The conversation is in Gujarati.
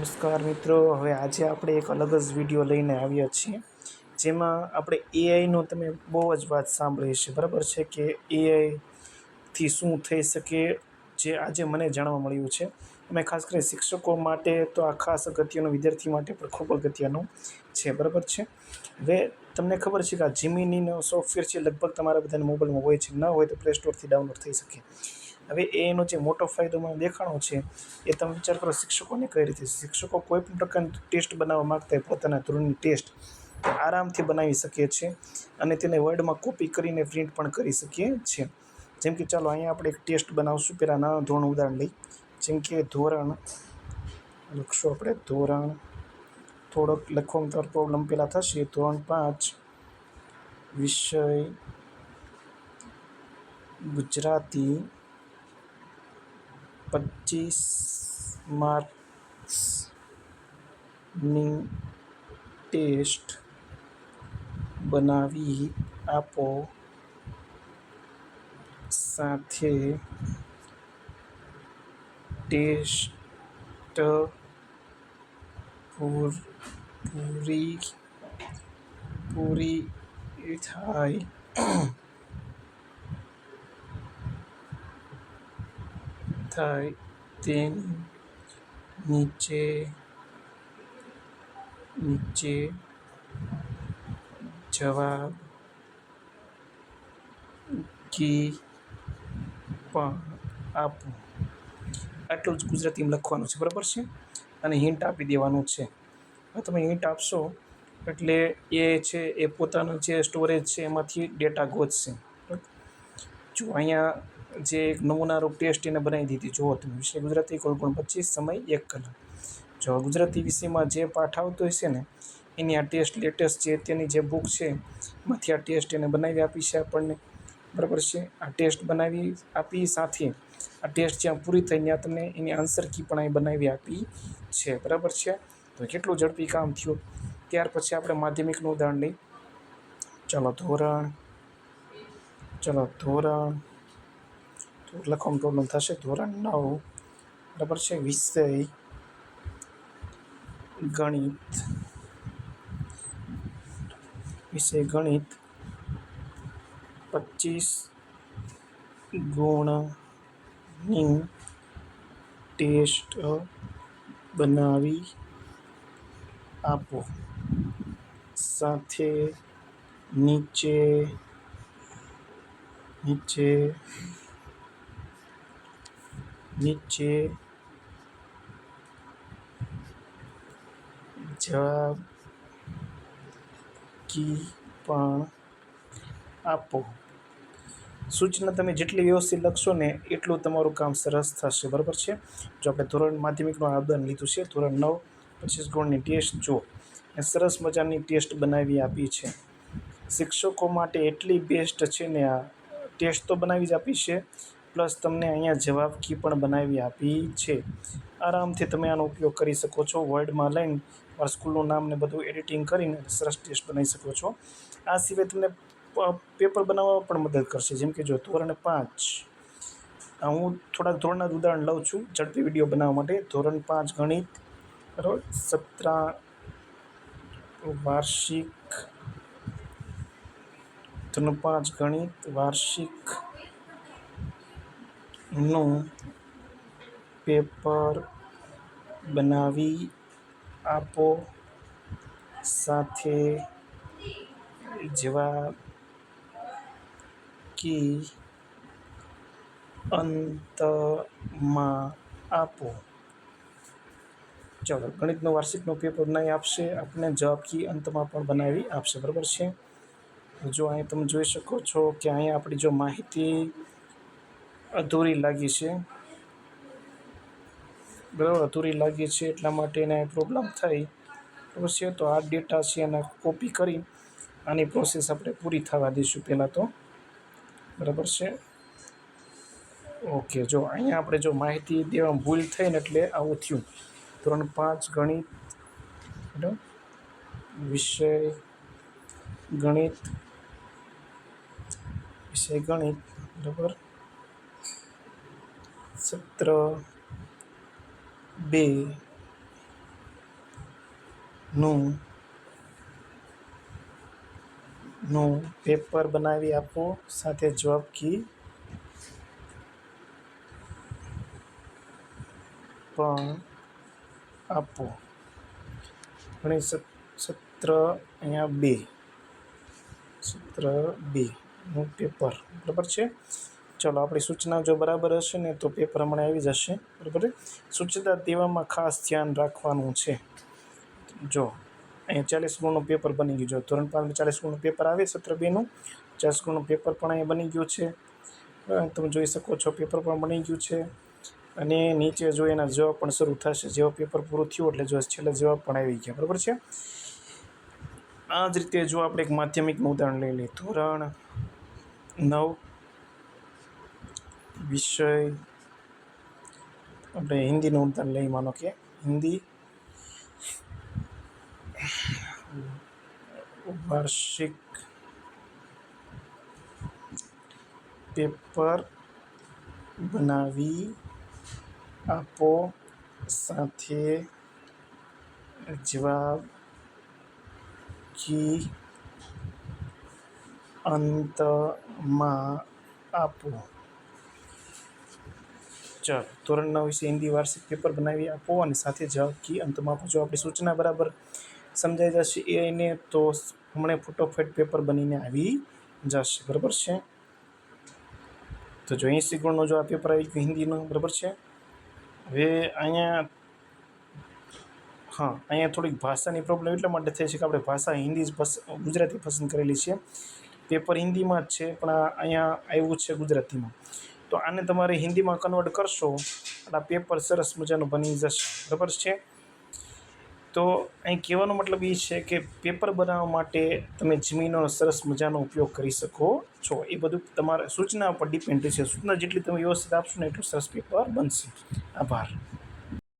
નમસ્કાર મિત્રો, હવે આજે આપણે એક અલગ જ વિડીયો લઈને આવ્યા છીએ, જેમાં આપણે એઆઈનો તમે બહુ જ વાત સાંભળી છે. બરાબર છે કે એઆઈથી શું થઈ શકે, જે આજે મને જાણવા મળ્યું છે. અમે ખાસ કરીને શિક્ષકો માટે તો આ ખાસ અગત્યનું, વિદ્યાર્થી માટે પણ ખૂબ અગત્યનું છે. બરાબર છે. હવે તમને ખબર છે કે આ જીમિનીનો સોફ્ટવેર છે, લગભગ તમારા બધાના મોબાઈલમાં હોય છે. ન હોય તો પ્લે સ્ટોરથી ડાઉનલોડ થઈ શકે. હવે એનો જે મોટો ફાયદો મને દેખાણો છે, એ તમે વિચાર કરો શિક્ષકોને કઈ રીતે. શિક્ષકો કોઈ પણ પ્રકારની ટેસ્ટ બનાવવા માગતા હોય, પોતાના ધોરણની ટેસ્ટ આરામથી બનાવી શકીએ છીએ, અને તેને વર્ડમાં કોપી કરીને પ્રિન્ટ પણ કરી શકીએ છીએ. જેમ કે ચાલો અહીંયા આપણે એક ટેસ્ટ બનાવશું. પહેલાં નાના ધોરણ ઉદાહરણ લઈ, જેમ કે ધોરણ લખશું આપણે. ધોરણ થોડોક લખવામાં તમારો પ્રોબ્લેમ પહેલાં થશે. ધોરણ 5 વિષય ગુજરાતી 25 માર્ક્સની ટેસ્ટ બનાવી આપો, સાથે ટેસ્ટ પૂરી થાય તેની નીચે જવાબ કી પણ આપો. આટલું જ ગુજરાતીમાં લખવાનું છે. બરાબર છે. અને હિન્ટ આપી દેવાનું છે. હવે તમે હિન્ટ આપશો એટલે એ છે એ પોતાનું જે સ્ટોરેજ છે એમાંથી ડેટા ગોતશે. જો અહીંયા જે એક નમૂનારૂપ ટેસ્ટ એને બનાવી દીધી. જુઓ તમે, વિષય ગુજરાતી કુલ ગુણ 25, સમય 1 કલાક. જો ગુજરાતી વિષયમાં જે પાઠ આવતો હશે ને, એની આ ટેસ્ટ લેટેસ્ટ જે તેની જે બુક છે એમાંથી આ ટેસ્ટ એને બનાવી આપી છે આપણને. બરાબર છે. આ ટેસ્ટ બનાવી આપી, સાથે આ ટેસ્ટ જ્યાં પૂરી થઈ ત્યાં તમને એની આન્સર કી પણ અહીં બનાવી આપી છે. બરાબર છે. તો કેટલું ઝડપી કામ થયું. ત્યાર પછી આપણે માધ્યમિકનું ઉદાહરણ લઈ. ચાલો ધોરણ લખવામાં પ્રોબ્લેમ થશે. ધોરણ 9, બરાબર છે. વિષય ગણિત 25 ગુણની ટેસ્ટ બનાવી આપો, સાથે નીચે જવાબ કી પણ આપો. સૂચના તમે જેટલી વ્યવસ્થિત લખશો ને એટલું તમારું કામ સરસ થશે. બરાબર છે. જો આપણે ધોરણ માધ્યમિકનું આવેદન લીધું છે. ધોરણ 9 25 ગુણની ટેસ્ટ જો એ સરસ મજાની ટેસ્ટ બનાવી આપી છે. શિક્ષકો માટે એટલી બેસ્ટ છે ને, આ ટેસ્ટ તો બનાવી જ આપી છે, પ્લસ તમને અહીંયા જવાબ કી પણ બનાવી આપી છે. આરામથી તમે આનો ઉપયોગ કરી શકો છો. વર્ડમાં લઈને તમારા સ્કૂલનું નામ ને બધું એડિટિંગ કરીને સરસ ટેસ્ટ બનાવી શકો છો. આ સિવાય તમને પેપર બનાવવામાં પણ મદદ કરશે. જેમ કે જો ધોરણ 5, હું થોડાક ધોરણના જ ઉદાહરણ લઉં છું ઝડપી વિડીયો બનાવવા માટે. ધોરણ 5 ગણિત, બરાબર, વાર્ષિક ધોરણ 5 ગણિત વાર્ષિકનું પેપર બનાવી આપો, સાથે જવાબ કી અંતમાં આપો. ચાલો, ગણિતનું વાર્ષિકનું પેપર બનાવી આપશે, આપણે જવાબ કી અંતમાં પણ બનાવી આપશે. બરાબર છે. જો અહીં તમે જોઈ શકો છો કે અહીંયા આપણી જો માહિતી અધૂરી લાગી છે. બરાબર, અધૂરી લાગી છે એટલા માટે એને પ્રોબ્લેમ થઈ. બરાબર છે. તો આ ડેટા છે એને કોપી કરી આની પ્રોસેસ આપણે પૂરી થવા દઈશું પહેલાં તો. બરાબર છે. ઓકે. જો અહીંયા આપણે જો માહિતી દેવામાં ભૂલ થઈ ને એટલે આવું થયું. ધોરણ 5 ગણિત, બરાબર, વિષય ગણિત, બરાબર, સત્ર 2 નું પેપર બનાવી આપો, સાથે જવાબ કી પણ આપો. ગણિત સત્ર અહીંયા 2, સત્ર 2 નું પેપર. બરાબર છે. ચલો, આપણી સૂચના જો બરાબર હશે ને તો પેપર હમણાં આવી જશે. બરાબર. સૂચના દેવામાં ખાસ ધ્યાન રાખવાનું છે. જો અહીંયા 40 ગુણનું પેપર બની ગયું. જો ધોરણ 5 40 ગુણનું પેપર આવે, સત્ર 2નું 50 ગુણનું પેપર પણ અહીંયા બની ગયું છે. તમે જોઈ શકો છો, પેપર પણ બની ગયું છે. અને નીચે જો એના જવાબ પણ શરૂ થશે. જેવો પેપર પૂરું થયું એટલે જો છેલ્લે જવાબ પણ આવી ગયા. બરાબર છે. આ જ રીતે જો આપણે એક માધ્યમિકનું ઉદાહરણ લઈ લઈએ. ધોરણ 9 વિષય આપણે હિન્દીનું ઉદાહરણ લઈ. માનો કે હિન્દી વાર્ષિક પેપર બનાવી આપો, સાથે જવાબ કી અંતમાં આપો. ચાલો, ધોરણ 9 વિશે હિન્દી વાર્ષિક પેપર બનાવી આપો અને સાથે જવાબ કી અંતમાં આપો. જો આપણી સૂચના બરાબર સમજાઈ જશે એઆઈને તો હમણાં ફટોફટ પેપર બનીને આવી જશે. બરાબર છે. તો જો 80 ગુણનું જો આ પેપર આવી ગયું હિન્દીનું. બરાબર છે. હવે અહીંયા થોડીક ભાષાની પ્રોબ્લેમ એટલા માટે થઈ છે કે આપણે ભાષા હિન્દી જ ગુજરાતી પસંદ કરેલી છે. પેપર હિન્દીમાં જ છે પણ અહીંયા આવ્યું છે ગુજરાતીમાં. તો આને તમારે હિન્દીમાં કન્વર્ટ કરશો એટલે આ પેપર સરસ મજાનું બની જશે. બરાબર છે. તો અહીં કહેવાનો મતલબ એ છે કે પેપર બનાવવા માટે તમે જમીનનો સરસ મજાનો ઉપયોગ કરી શકો છો. એ બધું તમારા સૂચના ઉપર ડિપેન્ડ છે. સૂચના જેટલી તમે વ્યવસ્થિત આપશો ને એટલું સરસ પેપર બનશે. આભાર.